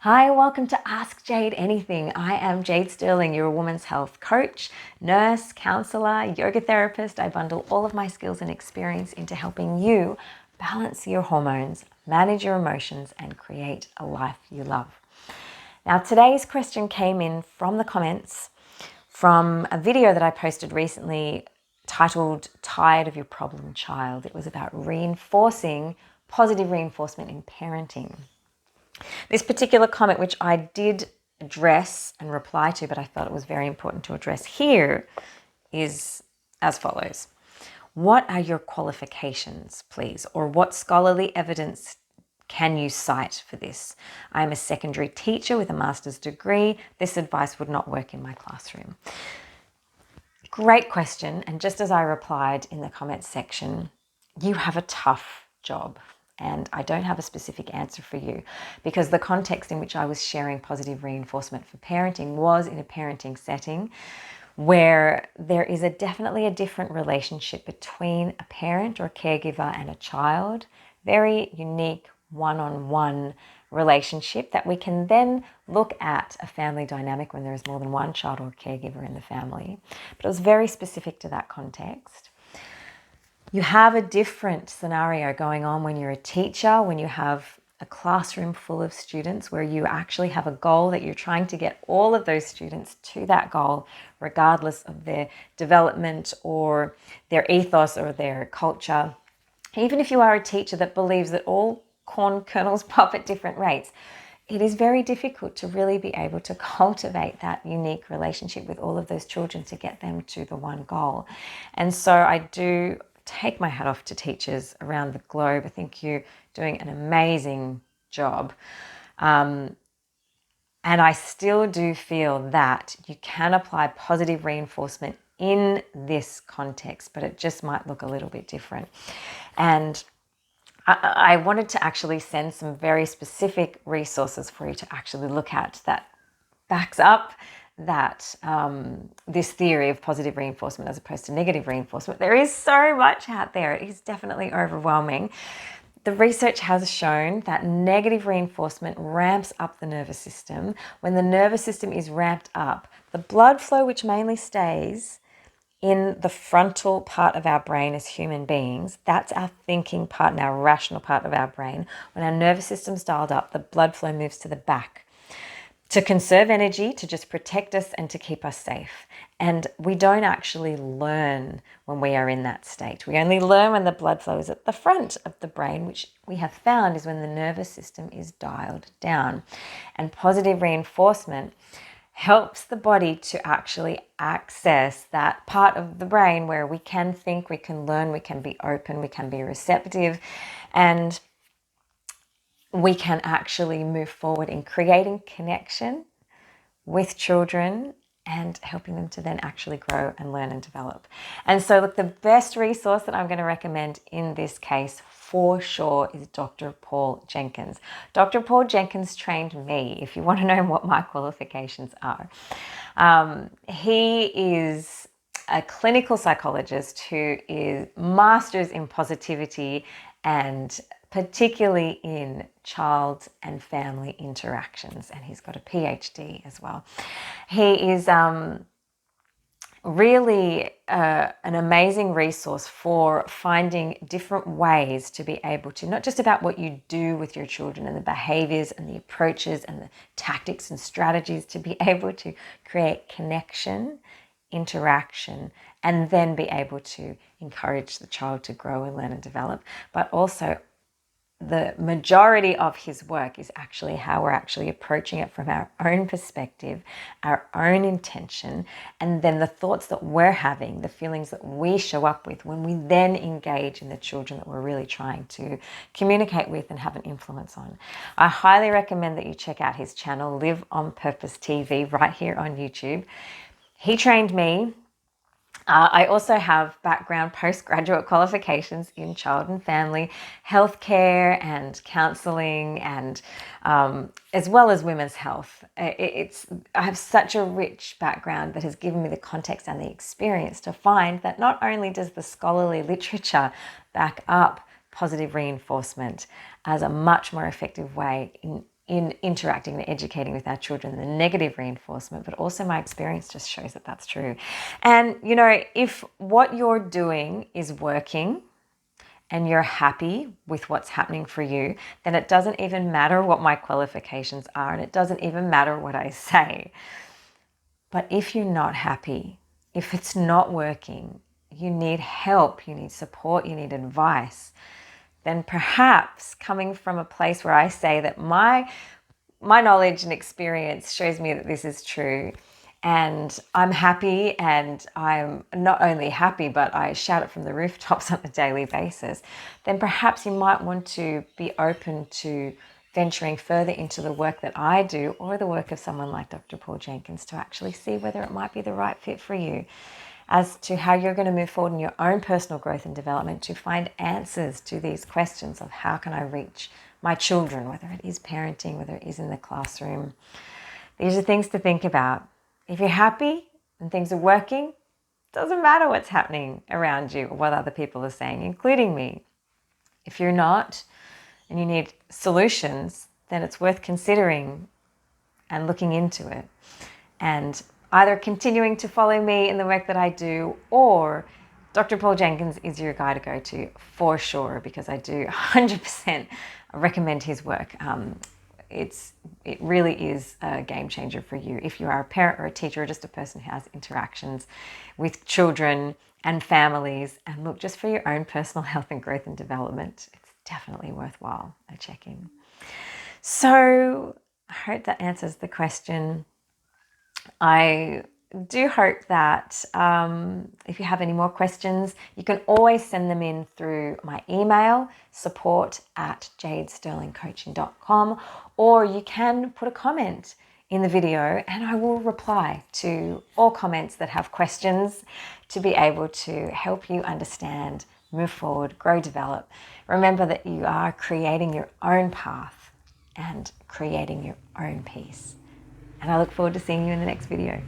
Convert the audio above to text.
Hi, welcome to Ask Jade Anything. I am Jade Sterling, your women's health coach, nurse, counsellor, yoga therapist. I bundle all of my skills and experience into helping you balance your hormones, manage your emotions, and create a life you love. Now, today's question came in from the comments from a video that I posted recently titled Tired of Your Problem Child. It was about positive reinforcement in parenting. This particular comment, which I did address and reply to, but I thought it was very important to address here, is as follows. What are your qualifications, please? Or what scholarly evidence can you cite for this? I am a secondary teacher with a master's degree. This advice would not work in my classroom. Great question. And just as I replied in the comments section, you have a tough job. And I don't have a specific answer for you because the context in which I was sharing positive reinforcement for parenting was in a parenting setting where there is definitely a different relationship between a parent or a caregiver and a child. Very unique one-on-one relationship that we can then look at a family dynamic when there is more than one child or caregiver in the family. But it was very specific to that context. You have a different scenario going on when you're a teacher, when you have a classroom full of students where you actually have a goal that you're trying to get all of those students to that goal, regardless of their development or their ethos or their culture. Even if you are a teacher that believes that all corn kernels pop at different rates, it is very difficult to really be able to cultivate that unique relationship with all of those children to get them to the one goal. And so I do take my hat off to teachers around the globe. I think you're doing an amazing job. And I still do feel that you can apply positive reinforcement in this context, but it just might look a little bit different. And I wanted to actually send some very specific resources for you to actually look at that backs up that this theory of positive reinforcement as opposed to negative reinforcement. There is so much out there. It is definitely overwhelming. The research has shown that negative reinforcement ramps up the nervous system. When the nervous system is ramped up, the blood flow, which mainly stays in the frontal part of our brain as human beings, that's our thinking part and our rational part of our brain. When our nervous system's dialed up, the blood flow moves to the back to conserve energy, to just protect us and to keep us safe. And we don't actually learn when we are in that state. We only learn when the blood flow is at the front of the brain, which we have found is when the nervous system is dialed down. And positive reinforcement helps the body to actually access that part of the brain where we can think, we can learn, we can be open, we can be receptive, and we can actually move forward in creating connection with children and helping them to then actually grow and learn and develop. And so look, the best resource that I'm going to recommend in this case for sure is Dr. Paul Jenkins. Dr. Paul Jenkins trained me, if you want to know what my qualifications are. He is a clinical psychologist who is masters in positivity and particularly in child and family interactions, and he's got a PhD as well. He is really an amazing resource for finding different ways to be able to, not just about what you do with your children and the behaviors and the approaches and the tactics and strategies, to be able to create connection, interaction, and then be able to encourage the child to grow and learn and develop, but also the majority of his work is actually how we're actually approaching it from our own perspective, our own intention, and then the thoughts that we're having, the feelings that we show up with when we then engage in the children that we're really trying to communicate with and have an influence on. I highly recommend that you check out his channel, Live on Purpose TV, right here on YouTube. He trained me. I also have background postgraduate qualifications in child and family healthcare and counselling, and as well as women's health. I have such a rich background that has given me the context and the experience to find that not only does the scholarly literature back up positive reinforcement as a much more effective way in in interacting and educating with our children, the negative reinforcement, but also my experience just shows that that's true. And, you know, if what you're doing is working and you're happy with what's happening for you, then it doesn't even matter what my qualifications are, and it doesn't even matter what I say. But if you're not happy, if it's not working, you need help, you need support, you need advice, then perhaps coming from a place where I say that my knowledge and experience shows me that this is true, and I'm happy, and I'm not only happy, but I shout it from the rooftops on a daily basis, then perhaps you might want to be open to venturing further into the work that I do, or the work of someone like Dr. Paul Jenkins, to actually see whether it might be the right fit for you as to how you're going to move forward in your own personal growth and development, to find answers to these questions of how can I reach my children, whether it is parenting, whether it is in the classroom. These are things to think about. If you're happy and things are working, it doesn't matter what's happening around you or what other people are saying, including me. If you're not and you need solutions, then it's worth considering and looking into it, and either continuing to follow me in the work that I do, or Dr. Paul Jenkins is your guy to go to for sure, because I do 100% recommend his work. It really is a game changer for you if you are a parent or a teacher or just a person who has interactions with children and families. And look, just for your own personal health and growth and development, it's definitely worthwhile a check-in. So I hope that answers the question. I do hope that if you have any more questions, you can always send them in through my email, support@jadesterlingcoaching.com, or you can put a comment in the video and I will reply to all comments that have questions, to be able to help you understand, move forward, grow, develop. Remember that you are creating your own path and creating your own peace. And I look forward to seeing you in the next video.